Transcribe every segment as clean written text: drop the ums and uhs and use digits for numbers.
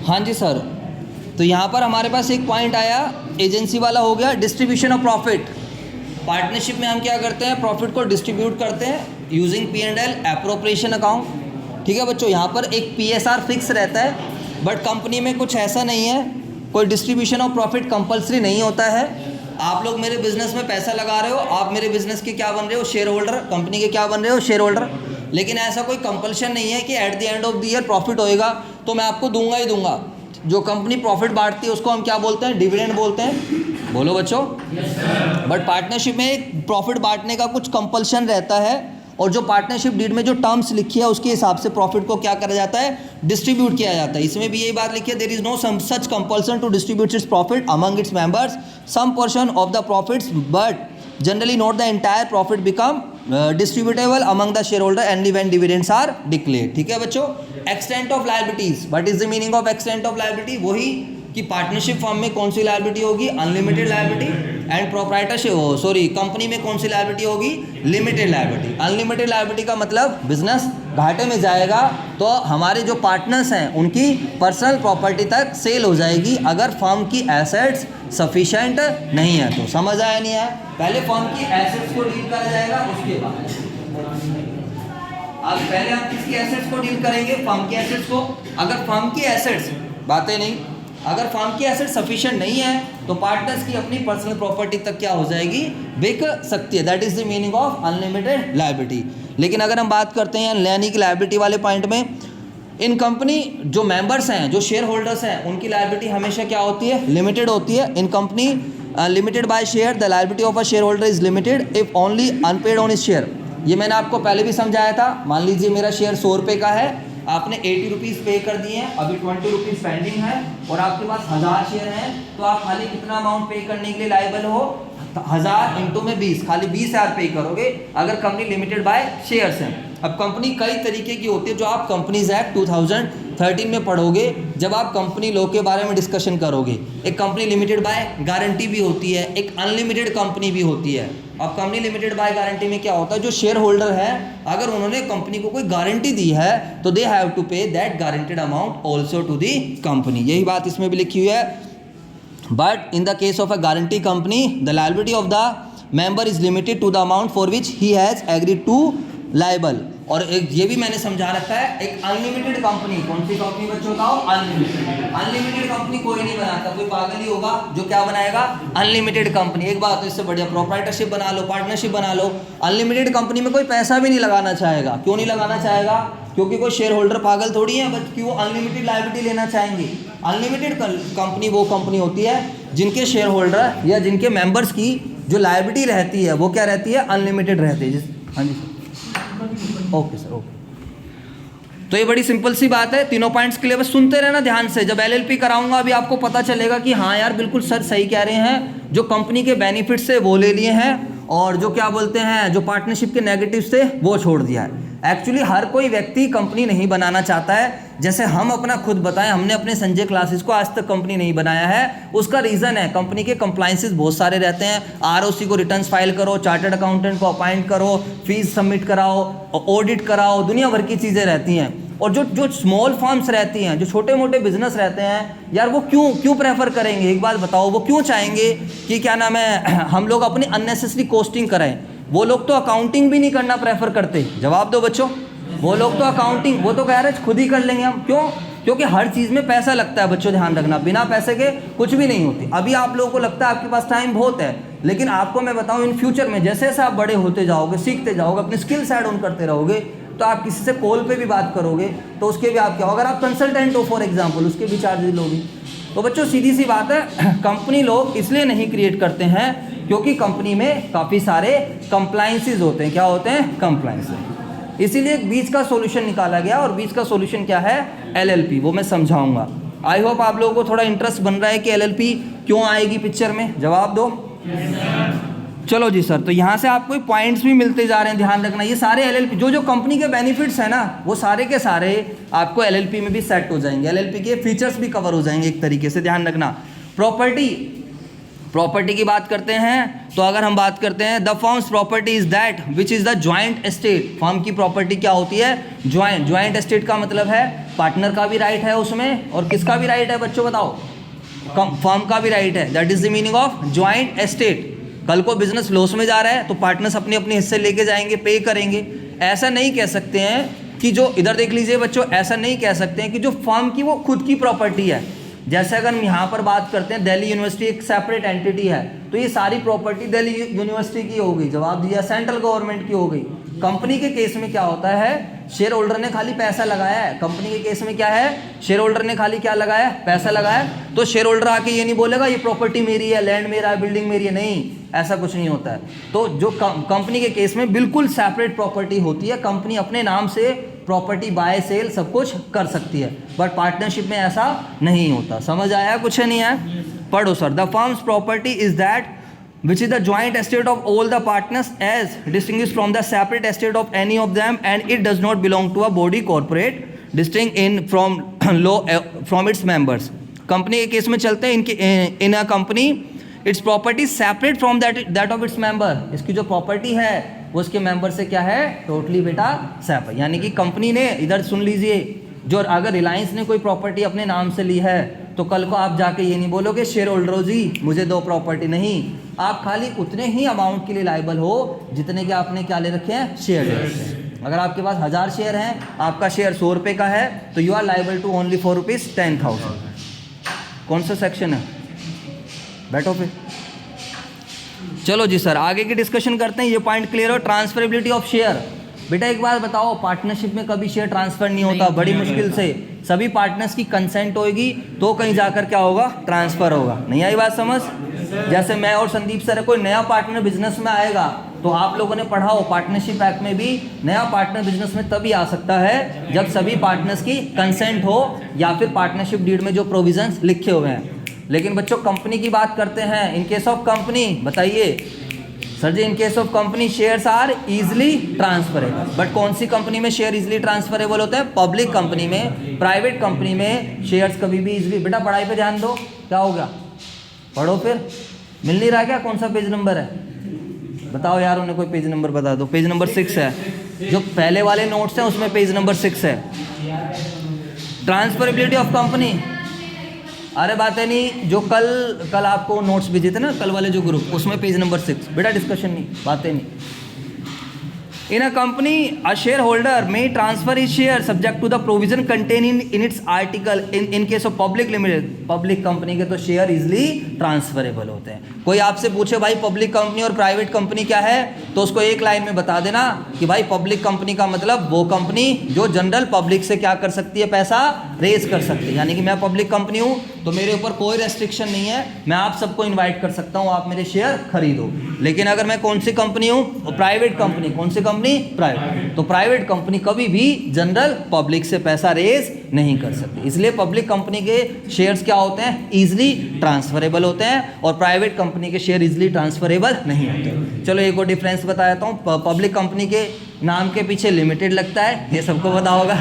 हाँ जी सर, तो यहाँ पर हमारे पास एक पॉइंट आया, एजेंसी वाला हो गया, डिस्ट्रीब्यूशन ऑफ प्रॉफिट। पार्टनरशिप में हम क्या करते हैं, प्रॉफिट को डिस्ट्रीब्यूट करते हैं यूजिंग P&L एप्रोप्रिएशन अकाउंट। ठीक है बच्चों, यहाँ पर एक PSR फिक्स रहता है, बट कंपनी में कुछ ऐसा नहीं है, कोई डिस्ट्रीब्यूशन ऑफ प्रॉफिट कंपलसरी नहीं होता है। आप लोग मेरे बिजनेस में पैसा लगा रहे हो, आप मेरे बिजनेस के क्या बन रहे हो, शेयर होल्डर, कंपनी के क्या बन रहे हो, शेयर होल्डर। लेकिन ऐसा कोई कंपल्शन नहीं है कि at the end of the year profit होएगा तो मैं आपको दूंगा ही दूंगा। जो कंपनी प्रॉफिट बांटती है उसको हम क्या बोलते हैं, डिविडेंड बोलते हैं। बोलो बच्चों। बट पार्टनरशिप में एक प्रॉफिट बांटने का कुछ कंपल्शन रहता है, और जो पार्टनरशिप डीड में जो टर्म्स लिखी है उसके हिसाब से प्रॉफिट को क्या करा जाता है, डिस्ट्रीब्यूट किया जाता है। इसमें भी यही बात लिखी है, there is no such compulsion to distribute its profit among its members, some portion of the profits but generally not the entire profit become distributable among the share holder and when dividends are declared. ठीक है बच्चों। Extent of liabilities, what is the meaning of extent of liability, वही कि partnership firm में कौन सी liability होगी, unlimited liability, and proprietorship company में कौन सी लायबिलिटी होगी, लिमिटेड लायबिलिटी। अनलिमिटेड लायबिलिटी का मतलब बिजनेस घाटे में जाएगा तो हमारे जो पार्टनर्स हैं उनकी पर्सनल प्रॉपर्टी तक सेल हो जाएगी अगर फर्म की एसेट्स सफिशिएंट नहीं है तो। समझ आया नहीं है, पहले फर्म की एसेट्स को डील करा जाएगा, उसके बाद अब पहले हम किसकी एसेट्स को डील करेंगे, फर्म की एसेट्स को। अगर फर्म की एसेट्स, बातें नहीं, अगर फर्म की एसेट सफिशिएंट नहीं है तो पार्टनर्स की अपनी पर्सनल प्रॉपर्टी तक क्या हो जाएगी, बिक सकती है। That is the meaning of unlimited liability. लेकिन अगर हम बात करते हैं यानी कि लायबिलिटी वाले पॉइंट में, इन कंपनी जो मेंबर्स हैं, जो शेयर होल्डर्स हैं, उनकी लायबिलिटी हमेशा क्या होती है, लिमिटेड होती है। In company limited by share, the liability of a share holder is limited if only unpaid on is share. ये मैंने आपको पहले भी समझाया था। मान लीजिए मेरा शेयर 100 रुपये का है, आपने 80 रुपीज़ पे कर दिए हैं, अभी 20 रुपीज़ पेंडिंग है, और आपके पास 1000 शेयर हैं, तो आप खाली कितना अमाउंट पे करने के लिए लायबल हो, 1000 इंटू में 20, खाली 20,000 पे करोगे अगर कंपनी लिमिटेड बाय शेयर्स है। अब कंपनी कई तरीके की होती है जो आप कंपनीज एक्ट 2013 में पढ़ोगे जब आप कंपनी लॉ के बारे में डिस्कशन करोगे। एक कंपनी लिमिटेड बाय गारंटी भी होती है, एक अनलिमिटेड कंपनी भी होती है। अब कंपनी लिमिटेड बाय गारंटी में क्या होता है, जो शेयर होल्डर है अगर उन्होंने कंपनी को कोई गारंटी दी है तो they have to pay that guaranteed amount also to the company. यही बात इसमें भी लिखी हुई है। But in the case of a guarantee company the liability of the member is limited to the amount for which he has agreed to liable. और एक ये भी मैंने समझा रखा है, एक अनलिमिटेड कंपनी, कौन सी कंपनी बच्चों का, अनलिमिटेड। अनलिमिटेड कंपनी कोई नहीं बनाता, कोई पागल ही होगा जो क्या बनाएगा, अनलिमिटेड कंपनी। एक बात तो इससे बढ़िया प्रोप्राइटरशिप बना लो, पार्टनरशिप बना लो। अनलिमिटेड कंपनी में कोई पैसा भी नहीं लगाना चाहेगा। क्यों नहीं लगाना चाहेगा, क्योंकि कोई शेयर होल्डर पागल थोड़ी है, बट क्यों अनलिमिटेड लायबिलिटी लेना चाहेंगे। अनलिमिटेड कंपनी वो कंपनी होती है जिनके शेयर होल्डर या जिनके मेंबर्स की जो लायबिलिटी रहती है वो क्या रहती है, अनलिमिटेड रहती है। हाँ जी ओके सर, ओके। तो ये बड़ी सिंपल सी बात है, तीनों पॉइंट्स के लिए बस सुनते रहना ध्यान से। जब LLP कराऊंगा अभी आपको पता चलेगा कि हाँ यार बिल्कुल सर सही कह रहे हैं, जो कंपनी के बेनिफिट्स से वो ले लिए हैं और जो क्या बोलते हैं, जो पार्टनरशिप के नेगेटिव से वो छोड़ दिया है। एक्चुअली हर कोई व्यक्ति कंपनी नहीं बनाना चाहता है। जैसे हम अपना खुद बताएं, हमने अपने संजय क्लासेस को आज तक कंपनी नहीं बनाया है। उसका रीज़न है कंपनी के कंप्लाइंसेस बहुत सारे रहते हैं। ROC को रिटर्न्स फाइल करो, चार्टर्ड अकाउंटेंट को अपॉइंट करो, फीस सबमिट कराओ, ऑडिट कराओ, दुनिया भर की चीज़ें रहती हैं। और जो स्मॉल फर्म्स रहती हैं, जो छोटे मोटे बिजनेस रहते हैं, यार वो क्यों प्रेफर करेंगे, एक बात बताओ, वो क्यों चाहेंगे कि क्या नाम है हम लोग अपनी अननेसेसरी कॉस्टिंग कराएं। वो लोग तो अकाउंटिंग भी नहीं करना प्रेफर करते। जवाब दो बच्चों। वो लोग तो अकाउंटिंग, वो तो कह रहे हैं खुद ही कर लेंगे हम। क्यों? क्योंकि हर चीज़ में पैसा लगता है बच्चों, ध्यान रखना, बिना पैसे के कुछ भी नहीं होती। अभी आप लोगों को लगता है आपके पास टाइम बहुत है, लेकिन आपको मैं बताऊं इन फ्यूचर में जैसे जैसे आप बड़े होते जाओगे, सीखते जाओगे, अपनी स्किल्स ऐड ऑन करते रहोगे, तो आप किसी से कॉल पे भी बात करोगे तो उसके भी आप क्या हो, अगर आप कंसल्टेंट हो फॉर एग्जाम्पल, उसके भी चार्जेस लोगे। तो बच्चों सीधी सी बात है, कंपनी लोग इसलिए नहीं क्रिएट करते हैं क्योंकि कंपनी में काफ़ी सारे कंप्लाइंसेस होते हैं। क्या होते हैं? कंप्लाइंसेस। इसीलिए एक बीच का सॉल्यूशन निकाला गया, और बीच का सॉल्यूशन क्या है? LLP। वो मैं समझाऊंगा। आई होप आप लोगों को थोड़ा इंटरेस्ट बन रहा है कि LLP क्यों आएगी पिक्चर में। जवाब दो। चलो जी सर, तो यहाँ से आपको पॉइंट्स भी मिलते जा रहे हैं, ध्यान रखना। ये सारे LLP जो कंपनी के बेनिफिट्स हैं ना, वो सारे के सारे आपको LLP में भी सेट हो जाएंगे। LLP के फीचर्स भी कवर हो जाएंगे एक तरीके से, ध्यान रखना। प्रॉपर्टी प्रॉपर्टी की बात करते हैं तो अगर हम बात करते हैं the firms property is that which is the joint estate. Firm की प्रॉपर्टी क्या होती है? ज्वाइंट एस्टेट का मतलब है पार्टनर का भी राइट है उसमें और किसका भी राइट है बच्चों बताओ? फर्म का भी राइट है। That is the meaning of joint estate. कल को बिजनेस लॉस में जा रहा है तो पार्टनर्स अपने अपने हिस्से लेके जाएंगे, पे करेंगे। ऐसा नहीं कह सकते हैं कि जो इधर देख लीजिए बच्चों, ऐसा नहीं कह सकते हैं कि जो फर्म की वो खुद की प्रॉपर्टी है। जैसे अगर हम यहाँ पर बात करते हैं दिल्ली यूनिवर्सिटी एक सेपरेट एंटिटी है तो ये सारी प्रॉपर्टी दिल्ली यूनिवर्सिटी की हो गई, जवाब दिया, सेंट्रल गवर्नमेंट की हो गई। कंपनी के केस में क्या होता है? शेयर होल्डर ने खाली पैसा लगाया है। कंपनी के केस में क्या है? शेयर होल्डर ने खाली क्या लगाया? पैसा लगाया। तो शेयर होल्डर आके ये नहीं बोलेगा ये प्रॉपर्टी मेरी है, लैंड मेरा है, बिल्डिंग मेरी है, नहीं, ऐसा कुछ नहीं होता है। तो जो कंपनी के केस में बिल्कुल सेपरेट प्रॉपर्टी होती है, कंपनी अपने नाम से प्रॉपर्टी बाय सेल सब कुछ कर सकती है, बट पार्टनरशिप में ऐसा नहीं होता। समझ आया? कुछ नहीं है? पढ़ो sir. The firms property is that which is the joint estate of all the partners as distinguished from the separate estate of any of them, and it does not belong to a body corporate distinct in from law from its members। Company के case में चलते हैं, इनकी in a company its property separate from that of its member. इसकी जो property है वो उसके मेंबर से क्या है? टोटली बेटा सेपरेट। यानी कि कंपनी ने, इधर सुन लीजिए, जो अगर रिलायंस ने कोई प्रॉपर्टी अपने नाम से ली है तो कल को आप जाके ये नहीं बोलोगे शेयर होल्डर जी मुझे दो प्रॉपर्टी, नहीं, आप खाली उतने ही अमाउंट के लिए लाइबल हो जितने के आपने क्या ले रखे हैं? शेयर ले रखे हैं। अगर आपके पास 1000 शेयर हैं, आपका शेयर 100 रुपये का है तो you are liable to only for ₹10,000। कौन सा सेक्शन है? बैठो फिर। चलो जी सर, आगे की डिस्कशन करते हैं। ये पॉइंट क्लियर हो? Transferability of share. बेटा एक बार बताओ, पार्टनरशिप में कभी शेयर ट्रांसफर नहीं होता, बड़ी मुश्किल से। सभी पार्टनर्स की कंसेंट होगी तो कहीं जाकर क्या होगा? ट्रांसफर होगा। नहीं आई बात समझ? जैसे मैं और संदीप सर, कोई नया पार्टनर बिजनेस में आएगा तो आप लोगों ने पढ़ा हो पार्टनरशिप एक्ट में भी, नया पार्टनर बिजनेस में तभी आ सकता है जब सभी पार्टनर्स की कंसेंट हो या फिर पार्टनरशिप डीड में जो प्रोविजंस लिखे हुए हैं। लेकिन बच्चों कंपनी की बात करते हैं। इन केस ऑफ कंपनी बताइए sir ji, in case of company shares are easily transferable. But कौन सी कंपनी में शेयर इजिली ट्रांसफरेबल होता है? पब्लिक कंपनी में। प्राइवेट कंपनी में शेयर्स कभी भी इजिली। बेटा पढ़ाई पे ध्यान दो। क्या हो गया? पढ़ो फिर। मिल नहीं रहा क्या? कौन सा पेज नंबर है? बताओ यार, उन्हें कोई पेज नंबर बता दो। पेज नंबर 6 है। जो पहले वाले नोट्स हैं उसमें पेज नंबर 6 है। Transferability of company. अरे बातें नहीं, जो कल आपको नोट्स भेजे थे ना, कल वाले जो ग्रुप, उसमें पेज नंबर 6। बेटा डिस्कशन नहीं, बातें नहीं। In a company a share holder may transfer is share subject to the provision contain in its article. In case of public limited, public company के तो शेयर इजिली ट्रांसफरेबल होते हैं। कोई आपसे पूछे भाई पब्लिक कंपनी और प्राइवेट कंपनी क्या है, तो उसको एक लाइन में बता देना कि भाई पब्लिक कंपनी का मतलब वो कंपनी जो जनरल पब्लिक से क्या कर सकती है? पैसा रेज कर सकती है। यानी कि मैं पब्लिक कंपनी हूँ तो मेरे ऊपर कोई रेस्ट्रिक्शन नहीं है, मैं आप सबको इन्वाइट कर सकता हूँ, आप मेरे शेयर खरीदो। लेकिन अगर मैं कौन सी कंपनी हूँ? Private company. कौन सी कंपनी? प्राइवेट। तो प्राइवेट कंपनी कभी भी जनरल पब्लिक से पैसा रेज नहीं कर सकती। इसलिए पब्लिक कंपनी के शेयर्स क्या होते हैं? इजिली ट्रांसफरेबल होते हैं, और प्राइवेट कंपनी के शेयर इजिली ट्रांसफरेबल नहीं होते। चलो एक और डिफरेंस बता देता हूँ। पब्लिक कंपनी के नाम के पीछे लिमिटेड लगता है, ये सबको पता होगा,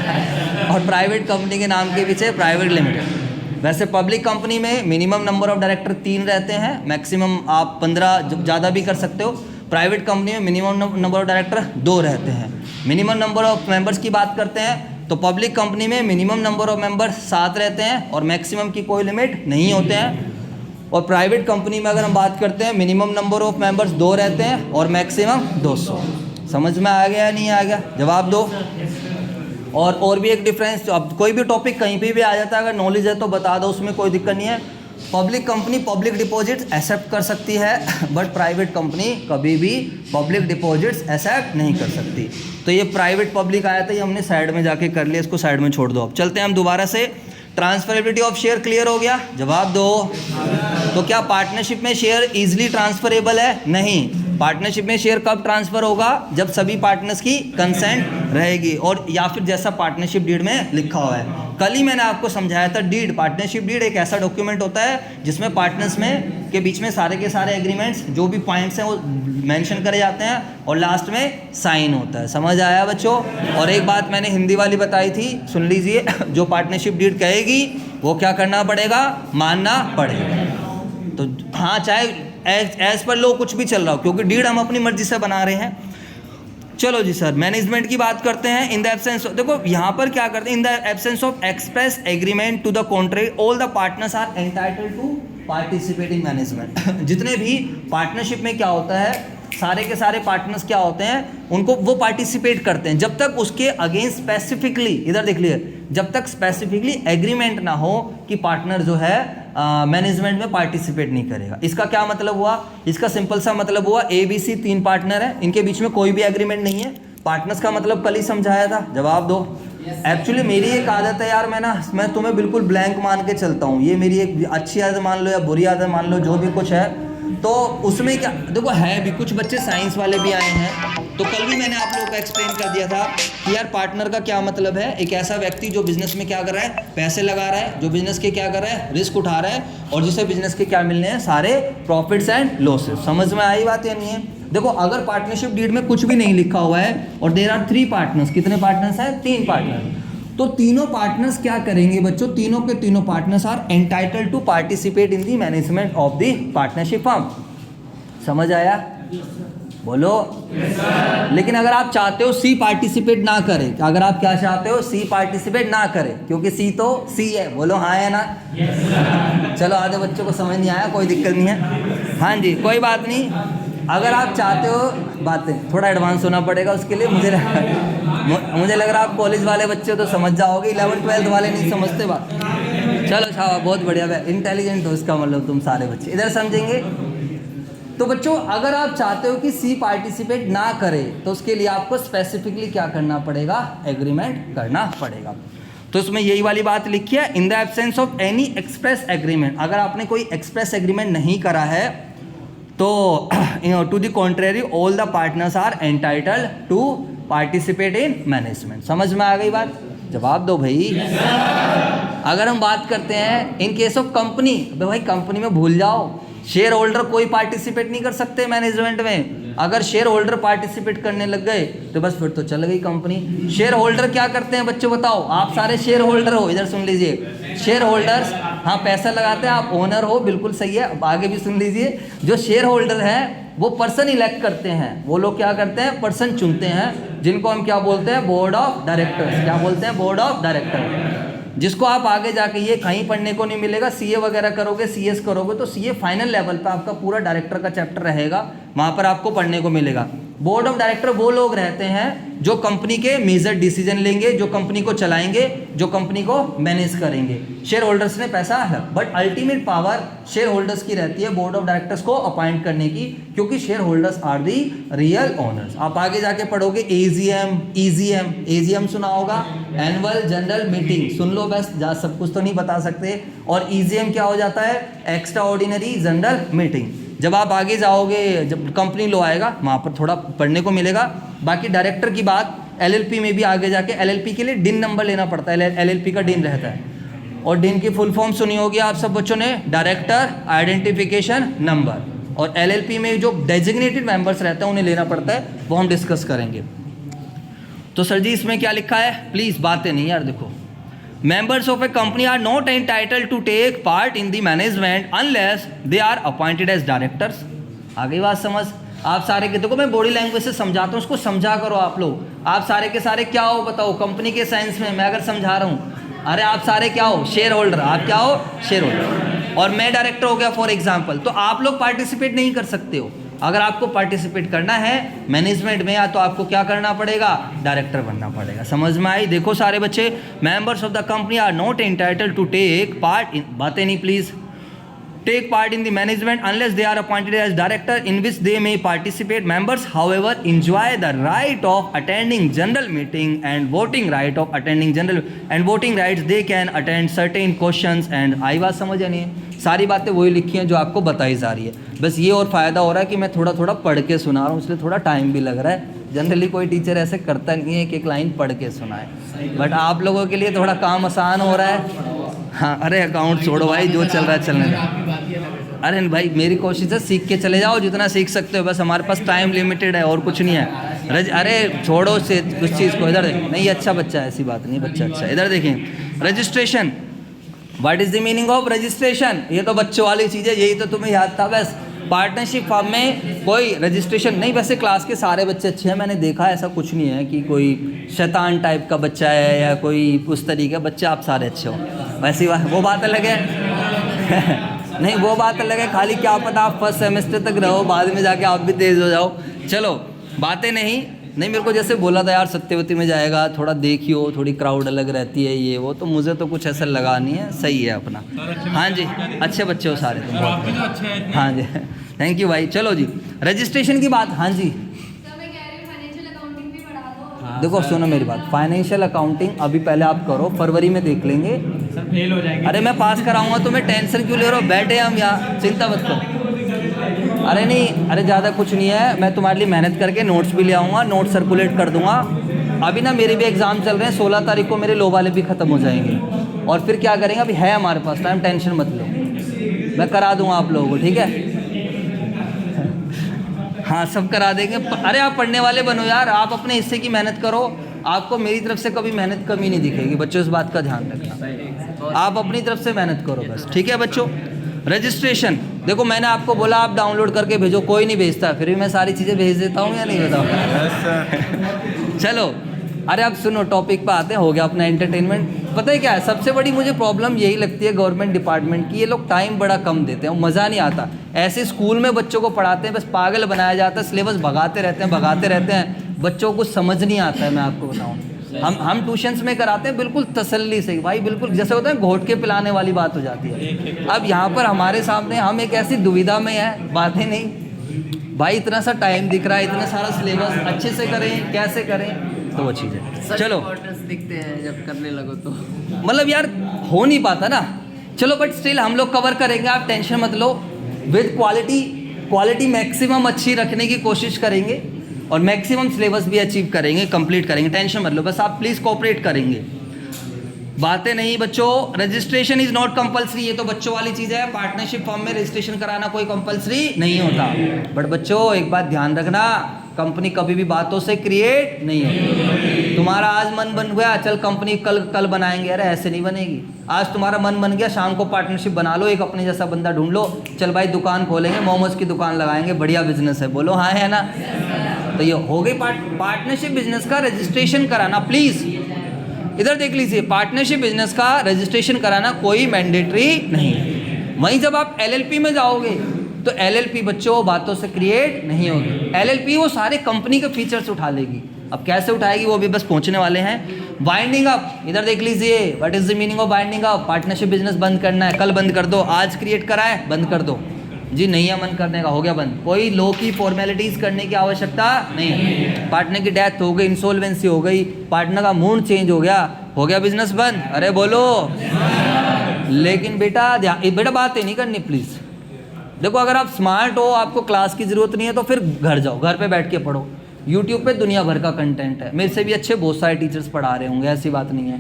और प्राइवेट कंपनी के नाम के पीछे प्राइवेट लिमिटेड। वैसे पब्लिक कंपनी में मिनिमम नंबर ऑफ डायरेक्टर 3 रहते हैं, मैक्सिमम आप 15 ज़्यादा भी कर सकते हो। प्राइवेट कंपनी में मिनिमम नंबर ऑफ डायरेक्टर 2 रहते हैं। मिनिमम नंबर ऑफ मेंबर्स की बात करते हैं तो पब्लिक कंपनी में मिनिमम नंबर ऑफ मेंबर्स 7 रहते हैं और मैक्सिमम की कोई लिमिट नहीं होते हैं। और प्राइवेट कंपनी में अगर हम बात करते हैं मिनिमम नंबर ऑफ मेंबर्स 2 रहते हैं और मैक्सिमम 200। समझ में आ गया या नहीं आ गया? जवाब दो। और भी एक डिफरेंस, अब कोई भी टॉपिक कहीं पे भी आ जाता है, अगर नॉलेज है तो बता दो, उसमें कोई दिक्कत नहीं है। Public company public deposits accept कर सकती है, बट प्राइवेट कंपनी कभी भी पब्लिक डिपॉजिट्स एक्सेप्ट नहीं कर सकती। तो ये प्राइवेट पब्लिक आया था, ये हमने साइड में जाके कर लिया, इसको साइड में छोड़ दो। अब चलते हैं हम दोबारा से। ट्रांसफरेबिलिटी ऑफ शेयर क्लियर हो गया? जवाब दो। तो क्या पार्टनरशिप में शेयर इजीली ट्रांसफरेबल है? नहीं। पार्टनरशिप में शेयर कब ट्रांसफर होगा? जब सभी पार्टनर्स की कंसेंट रहेगी, और या फिर जैसा पार्टनरशिप डीड में लिखा हुआ है। कल ही मैंने आपको समझाया था, डीड, पार्टनरशिप डीड एक ऐसा डॉक्यूमेंट होता है जिसमें पार्टनर्स में के बीच में सारे के सारे एग्रीमेंट्स, जो भी पॉइंट्स हैं वो मेंशन करे जाते हैं और लास्ट में साइन होता है। समझ आया बच्चों? और एक बात मैंने हिंदी वाली बताई थी, सुन लीजिए। जो पार्टनरशिप डीड कहेगी वो क्या करना पड़ेगा? मानना पड़ेगा। तो हाँ चाहे एज पर लो कुछ भी चल रहा हो, क्योंकि डीड हम अपनी मर्जी से बना रहे हैं। चलो जी सर, मैनेजमेंट की बात करते हैं। इन द एब्सेंस, देखो यहाँ पर क्या करते हैं, in the absence of express agreement to the contrary all the partners are entitled to participate in management. जितने भी पार्टनरशिप में क्या होता है, सारे के सारे पार्टनर्स क्या होते हैं, उनको वो पार्टिसिपेट करते हैं जब तक उसके अगेंस्ट स्पेसिफिकली, इधर देख लिए, जब तक स्पेसिफिकली एग्रीमेंट ना हो कि पार्टनर जो है मैनेजमेंट में पार्टिसिपेट नहीं करेगा। इसका क्या मतलब हुआ, इसका सिंपल सा मतलब हुआ ABC 3 पार्टनर है, इनके बीच में कोई भी एग्रीमेंट नहीं है। पार्टनर्स का मतलब कल ही समझाया था, जवाब दो। एक्चुअली मेरी एक आदत है यार, मैं तुम्हें बिल्कुल ब्लैंक मान के चलता हूँ। ये मेरी एक अच्छी आदत मान लो या बुरी आदत मान लो, जो भी कुछ है, तो उसमें क्या देखो है भी, कुछ बच्चे साइंस वाले भी आए हैं, तो कल भी मैंने आप लोगों को एक्सप्लेन कर दिया था कि यार पार्टनर का क्या मतलब है, एक ऐसा व्यक्ति जो बिजनेस में क्या कर रहा है, पैसे लगा रहा है, जो बिजनेस के क्या कर रहा है, रिस्क उठा रहा है, और जिसे बिजनेस के क्या मिलने हैं, सारे प्रॉफिट्स एंड लॉसेस। समझ में आई बात या नहीं है? देखो अगर पार्टनरशिप डीड में कुछ भी नहीं लिखा हुआ है और देयर आर 3 पार्टनर्स, कितने पार्टनर्स हैं, 3 पार्टनर, तो तीनों पार्टनर्स क्या करेंगे बच्चों, तीनों के तीनों partners are entitled to participate in the management of the partnership firm. समझ आया? बोलो। लेकिन अगर आप चाहते हो सी पार्टिसिपेट ना करे, अगर आप क्या चाहते हो, सी पार्टिसिपेट ना करे, क्योंकि सी तो सी है, बोलो हाँ है ना? चलो आधे बच्चों को समझ नहीं आया, कोई दिक्कत नहीं है, हाँ जी कोई बात नहीं। अगर आप चाहते हो, बातें थोड़ा एडवांस होना पड़ेगा उसके लिए, मुझे लग रहा है आप कॉलेज वाले बच्चे तो समझ जाओगे, 11th 12th वाले नहीं समझते बात। चलो शाबाश, बहुत बढ़िया, इंटेलिजेंट हो इसका मतलब तुम सारे बच्चे, इधर समझेंगे। तो बच्चों अगर आप चाहते हो कि सी पार्टिसिपेट ना करे, तो उसके लिए आपको स्पेसिफिकली क्या करना पड़ेगा, एग्रीमेंट करना पड़ेगा। तो इसमें यही वाली बात लिखी है, in the absence of any express agreement. अगर आपने कोई एक्सप्रेस एग्रीमेंट नहीं करा है तो to the contrary all the partners are entitled to participate in management. समझ में आ गई बात? जवाब दो भाई। अगर हम बात करते हैं इन केस ऑफ कंपनी, भाई कंपनी में भूल जाओ, शेयर होल्डर कोई पार्टिसिपेट नहीं कर सकते मैनेजमेंट में। अगर शेयर होल्डर पार्टिसिपेट करने लग गए तो बस फिर तो चल गई कंपनी। शेयर होल्डर क्या करते हैं बच्चों, बताओ? आप सारे शेयर होल्डर हो, इधर सुन लीजिए। शेयर होल्डर्स हाँ पैसा लगाते हैं, आप ओनर हो, बिल्कुल सही है। अब आगे भी सुन लीजिए, जो शेयर होल्डर है वो पर्सन इलेक्ट करते हैं, वो लोग क्या करते हैं, पर्सन चुनते हैं, जिनको हम क्या बोलते हैं, बोर्ड ऑफ डायरेक्टर्स। क्या बोलते हैं, बोर्ड ऑफ डायरेक्टर। जिसको आप आगे जाके ये कहीं पढ़ने को नहीं मिलेगा, सीए वगैरह करोगे, सीएस करोगे तो सीए फाइनल लेवल पे आपका पूरा डायरेक्टर का चैप्टर रहेगा, वहाँ पर आपको पढ़ने को मिलेगा। बोर्ड ऑफ डायरेक्टर वो लोग रहते हैं जो कंपनी के मेजर डिसीजन लेंगे, जो कंपनी को चलाएंगे, जो कंपनी को मैनेज करेंगे। शेयर होल्डर्स ने पैसा है, but ultimate power share holders की रहती है बोर्ड ऑफ डायरेक्टर्स को अपॉइंट करने की, क्योंकि share holders are the real owners. आप आगे जाके पढ़ोगे एजीएम, ईजीएम, एजीएम सुना होगा, एनुअल जनरल मीटिंग, सुन लो बस, सब कुछ तो नहीं बता सकते। और ईजीएम क्या हो जाता है, एक्स्ट्रा ऑर्डिनरी जनरल मीटिंग। जब आप आगे जाओगे, जब कंपनी लॉ आएगा वहाँ पर थोड़ा पढ़ने को मिलेगा। बाकी डायरेक्टर की बात एलएलपी में भी आगे जाके, एलएलपी के लिए डिन नंबर लेना पड़ता है, एलएलपी का डिन रहता है। और डिन की फुल फॉर्म सुनी होगी आप सब बच्चों ने, डायरेक्टर आइडेंटिफिकेशन नंबर। और एलएलपी में जो डेजिग्नेटेड मेंबर्स रहते हैं उन्हें लेना पड़ता है, वो हम डिस्कस करेंगे। तो सर जी इसमें क्या लिखा है, प्लीज़ बातें नहीं यार, देखो members of a company are not entitled to take part in the management unless they are appointed as directors। आ गई बात समझ? आप सारे के, देखो मैं बॉडी लैंग्वेज से समझाता हूँ, उसको समझा करो आप लोग। आप सारे के सारे क्या हो बताओ, कंपनी के साइंस में मैं अगर समझा रहा हूँ, अरे आप सारे क्या हो, शेयर होल्डर। आप क्या हो, शेयर होल्डर, और मैं डायरेक्टर हो गया फॉर एग्जाम्पल। तो आप लोग पार्टिसिपेट नहीं कर सकते हो। अगर आपको पार्टिसिपेट करना है मैनेजमेंट में, या तो आपको क्या करना पड़ेगा, डायरेक्टर बनना पड़ेगा। समझ में आई? देखो सारे बच्चे, members of the company are not entitled to take part in, बातें नहीं please, take part in the management unless they are appointed as director, in which they may participate. Members however enjoy the right of attending general meeting and voting right of attending general and voting rights. They can attend certain questions and आई बात समझ नहीं है? सारी बातें वही लिखी हैं जो आपको बताई जा रही है। बस ये और फ़ायदा हो रहा है कि मैं थोड़ा थोड़ा पढ़ के सुना रहा हूँ, इसलिए थोड़ा टाइम भी लग रहा है। जनरली कोई टीचर ऐसे करता नहीं है कि एक लाइन पढ़ के सुनाए, बट आप लोगों के लिए थोड़ा काम आसान हो रहा है। हाँ, अरे अकाउंट छोड़ो भाई, जो चल रहा है चलने दो। अरे भाई मेरी कोशिश है सीख के चले जाओ जितना सीख सकते हो, बस हमारे पास टाइम लिमिटेड है और कुछ नहीं है। अरे छोड़ो से उस चीज़ को, इधर देखें। नहीं अच्छा बच्चा है, ऐसी बात नहीं, बच्चा अच्छा है। इधर देखें, registration what is the meaning of registration? ये तो बच्चों वाली चीज़ है, यही तो तुम्हें याद था बस। पार्टनरशिप फॉर्म में कोई रजिस्ट्रेशन नहीं। वैसे क्लास के सारे बच्चे अच्छे हैं, मैंने देखा ऐसा कुछ नहीं है कि कोई शैतान टाइप का बच्चा है या कोई उस तरीके का बच्चा, आप सारे अच्छे हो। वैसी बात, वो बात अलग है नहीं वो बात अलग है, खाली क्या पता आप फर्स्ट सेमेस्टर तक रहो, बाद में जाके आप भी तेज़ हो जाओ। चलो बातें नहीं मेरे को जैसे बोला था यार सत्यवती में जाएगा, थोड़ा देखियो, थोड़ी क्राउड अलग रहती है ये वो, तो मुझे तो कुछ ऐसा लगा नहीं है, सही है अपना। हाँ जी, अच्छे बच्चे हो सारे तुम, बहुत। हाँ जी थैंक यू भाई। चलो जी रजिस्ट्रेशन की बात। हाँ जी देखो सुनो मेरी बात, फाइनेंशियल अकाउंटिंग अभी पहले आप करो, फरवरी में देख लेंगे। सर फेल हो जाएंगे। अरे मैं पास कराऊंगा, तुम्हें टेंशन क्यों ले रहे हो, बैठे हम यहाँ, चिंता मत करो। अरे नहीं, अरे ज़्यादा कुछ नहीं है, मैं तुम्हारे लिए मेहनत करके नोट्स भी ले आऊँगा, नोट सर्कुलेट कर दूंगा। अभी ना मेरे भी एग्ज़ाम चल रहे हैं, 16 तारीख को मेरे लो वाले भी ख़त्म हो जाएंगे, और फिर क्या करेंगे, अभी है हमारे पास टाइम, टेंशन मत लो, मैं करा दूंगा आप लोगों को, ठीक है। हाँ सब करा देंगे। अरे आप पढ़ने वाले बनो यार, आप अपने हिस्से की मेहनत करो, आपको मेरी तरफ से कभी मेहनत कमी नहीं दिखेगी बच्चों, इस बात का ध्यान रखना, आप अपनी तरफ से मेहनत करो बस, ठीक है बच्चों। रजिस्ट्रेशन देखो मैंने आपको बोला आप डाउनलोड करके भेजो, कोई नहीं भेजता, फिर भी मैं सारी चीज़ें भेज देता हूँ या नहीं बताओ। चलो अरे अब सुनो, टॉपिक पे आते हैं, हो गया अपना एंटरटेनमेंट। पता है क्या है, सबसे बड़ी मुझे प्रॉब्लम यही लगती है गवर्नमेंट डिपार्टमेंट की, ये लोग टाइम बड़ा कम देते हैं, मज़ा नहीं आता। ऐसे स्कूल में बच्चों को पढ़ाते हैं, बस पागल बनाया जाता है, सिलेबस भगाते रहते हैं, बच्चों को कुछ समझ नहीं आता है। मैं आपको बताऊँ, हम ट्यूशन्स में कराते हैं बिल्कुल तसल्ली से भाई, बिल्कुल जैसे होता है घोट के पिलाने वाली बात हो जाती है। अब यहाँ पर हमारे सामने हम एक ऐसी दुविधा में है, बातें नहीं भाई, इतना सा टाइम दिख रहा है, इतना सारा सिलेबस, अच्छे से करें कैसे करें, तो वो चीज़ है। चलो दिखते हैं जब करने लगो तो मतलब यार हो नहीं पाता ना, चलो बट स्टिल हम लोग कवर करेंगे, आप टेंशन मत लो। विद क्वालिटी मैक्सिमम अच्छी रखने की कोशिश करेंगे, और मैक्सिमम सिलेबस भी अचीव करेंगे, कंप्लीट करेंगे, टेंशन मत लो, बस आप प्लीज़ कोऑपरेट करेंगे। बातें नहीं बच्चों, रजिस्ट्रेशन इज़ नॉट कंपलसरी, ये तो बच्चों वाली चीज़ है, पार्टनरशिप फॉर्म में रजिस्ट्रेशन कराना कोई कंपलसरी नहीं होता। बट बच्चों एक बात ध्यान रखना, कंपनी कभी भी बातों से क्रिएट नहीं होती। तुम्हारा आज मन बन गया चल कंपनी कल बनाएंगे, अरे ऐसे नहीं बनेगी। आज तुम्हारा मन बन गया शाम को पार्टनरशिप बना लो, एक अपने जैसा बंदा ढूंढ लो, चल भाई दुकान खोलेंगे, मोमोज की दुकान लगाएंगे, बढ़िया बिजनेस है, बोलो हाँ है ना। तो ये हो गई पार्टनरशिप बिजनेस का रजिस्ट्रेशन कराना। प्लीज़ इधर देख लीजिए, पार्टनरशिप बिजनेस का रजिस्ट्रेशन कराना कोई मैंडेटरी नहीं है। वहीं जब आप एलएलपी में जाओगे तो एलएलपी बच्चों बातों से क्रिएट नहीं होगी। एलएलपी वो सारे कंपनी के फीचर्स उठा लेगी। अब कैसे उठाएगी वो भी बस पहुंचने वाले हैं। वाइंडिंग अप, इधर देख लीजिए, what is the meaning of winding up. Partnership business बंद करना है, कल बंद कर दो, आज क्रिएट करा है बंद कर दो जी, नहीं है मन करने का, हो गया बंद। कोई लो की फॉर्मेलिटीज़ करने की आवश्यकता नहीं। पार्टनर की डेथ हो गई, इंसॉल्वेंसी हो गई, पार्टनर का मूड चेंज हो गया बिजनेस बंद, अरे बोलो। लेकिन बेटा बातें नहीं करनी प्लीज़। देखो अगर आप स्मार्ट हो, आपको क्लास की ज़रूरत नहीं है, तो फिर घर जाओ, घर पे बैठ के पढ़ो। यूट्यूब पे दुनिया भर का कंटेंट है, मेरे से भी अच्छे बहुत सारे टीचर्स पढ़ा रहे होंगे, ऐसी बात नहीं है।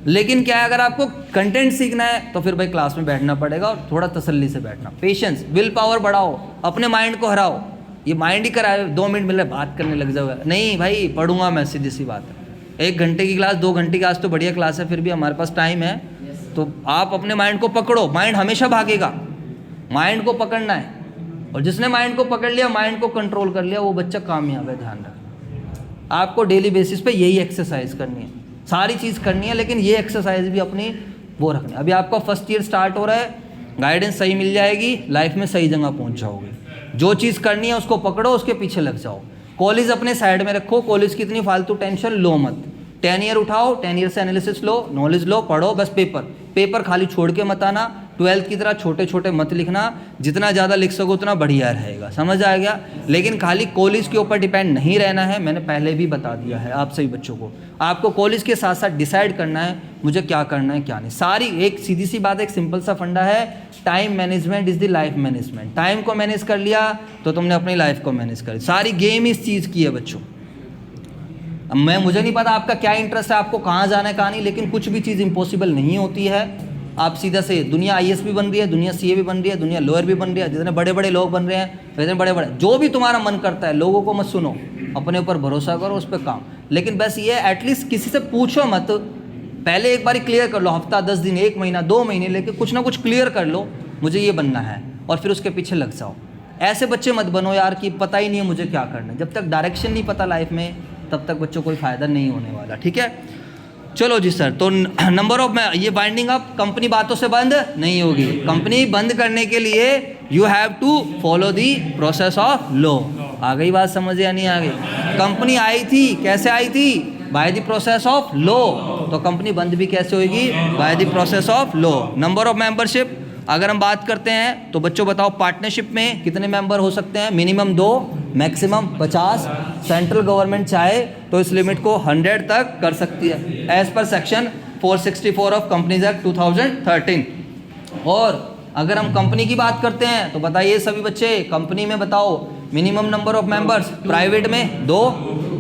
लेकिन क्या है, अगर आपको कंटेंट सीखना है तो फिर भाई क्लास में बैठना पड़ेगा, और थोड़ा तसल्ली से बैठना, पेशेंस, विल पावर बढ़ाओ, अपने माइंड को हराओ। ये माइंड ही कराए 2 मिनट मिले बात करने लग जाओ, नहीं भाई पढ़ूंगा मैं, सीधी सी बात है। 1 घंटे की क्लास, 2 घंटे की आज तो बढ़िया क्लास है, फिर भी हमारे पास टाइम है, तो आप अपने माइंड को पकड़ो। माइंड हमेशा भागेगा, माइंड को पकड़ना है, और जिसने माइंड को पकड़ लिया, माइंड को कंट्रोल कर लिया, वो बच्चा कामयाब है। ध्यान रखना, आपको डेली बेसिस पे यही एक्सरसाइज करनी है, सारी चीज़ करनी है, लेकिन ये एक्सरसाइज भी अपनी वो रखनी है। अभी आपका फर्स्ट ईयर स्टार्ट हो रहा है, गाइडेंस सही मिल जाएगी, लाइफ में सही जगह पहुंच जाओगे। जो चीज़ करनी है उसको पकड़ो, उसके पीछे लग जाओ। कॉलेज अपने साइड में रखो, कॉलेज की इतनी फालतू टेंशन लो मत। 10 ईयर उठाओ, 10 ईयर से एनालिसिस लो, नॉलेज लो, पढ़ो, बस पेपर खाली छोड़ के मत आना। 12th की तरह छोटे छोटे मत लिखना, जितना ज़्यादा लिख सको उतना बढ़िया रहेगा, समझ आ गया। लेकिन खाली कॉलेज के ऊपर डिपेंड नहीं रहना है, मैंने पहले भी बता दिया है आप सभी बच्चों को। आपको कॉलेज के साथ साथ डिसाइड करना है मुझे क्या करना है क्या नहीं। सारी एक सीधी सी बात, एक सिंपल सा फंडा है, time management is the life management. Time को मैनेज कर लिया तो तुमने अपनी लाइफ को मैनेज कर, सारी गेम इस चीज़ की है बच्चों। अब मुझे नहीं पता आपका क्या इंटरेस्ट है, आपको कहाँ जाना है कहाँ नहीं, लेकिन कुछ भी चीज़ इम्पॉसिबल नहीं होती है। आप सीधा से, दुनिया IAS भी बन रही है, दुनिया CA भी बन रही है, दुनिया लॉयर भी बन रही है, जितने बड़े बड़े लोग बन रहे हैं, जितने बड़े बड़े, जो भी तुम्हारा मन करता है, लोगों को मत सुनो, अपने ऊपर भरोसा करो, उस पर काम। लेकिन बस ये एटलीस्ट किसी से पूछो मत, पहले एक बार क्लियर कर लो, हफ्ता 10 दिन 1 महीना 2 महीने लेके कुछ ना कुछ क्लियर कर लो, मुझे ये बनना है, और फिर उसके पीछे लग जाओ। ऐसे बच्चे मत बनो यार कि पता ही नहीं है मुझे क्या करना है। जब तक डायरेक्शन नहीं पता लाइफ में तब तक बच्चों को कोई फ़ायदा नहीं होने वाला, ठीक है। चलो जी सर, तो नंबर ऑफ, ये बाइंडिंग अप कंपनी बातों से बंद नहीं होगी। कंपनी बंद करने के लिए you have to follow the process of law. आ गई बात समझ या नहीं आ गई? कंपनी आई थी, कैसे आई थी? By the process of law. तो कंपनी बंद भी कैसे होगी? By the process of law. Number of membership अगर हम बात करते हैं तो बच्चों बताओ, पार्टनरशिप में कितने मेंबर हो सकते हैं? Minimum 2, maximum 50। सेंट्रल गवर्नमेंट चाहे तो इस लिमिट को 100 तक कर सकती है, as per section 464 of companies act 2013। और अगर हम कंपनी की बात करते हैं तो बताइए सभी बच्चे, कंपनी में बताओ minimum number of members. Private में 2,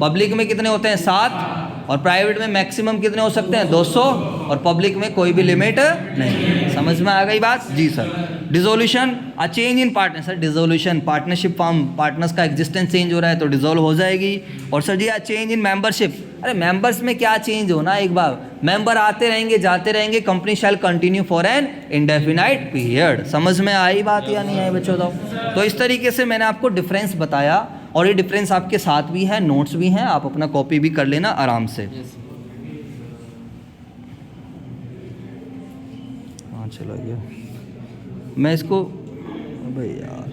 पब्लिक में कितने होते हैं? 7, और प्राइवेट में मैक्सिमम कितने हो सकते हैं? 200, और पब्लिक में कोई भी लिमिट नहीं। समझ में आ गई बात? जी sir. Dissolution, a change in partner. Sir dissolution, partnership form, partners का एग्जिस्टेंस चेंज हो रहा है तो डिसोल्व हो जाएगी। और सर जी चेंज इन मेंबरशिप, अरे मेंबर्स में क्या चेंज होना, एक बार मेंबर आते रहेंगे जाते रहेंगे, company shall continue for an indefinite period. समझ में आई बात या नहीं आई बच्चों? तो इस तरीके से मैंने आपको डिफरेंस बताया, और ये डिफरेंस आपके साथ भी है, नोट्स भी हैं, आप अपना कॉपी भी कर लेना आराम से। हाँ चलो ये मैं इसको, भाई यार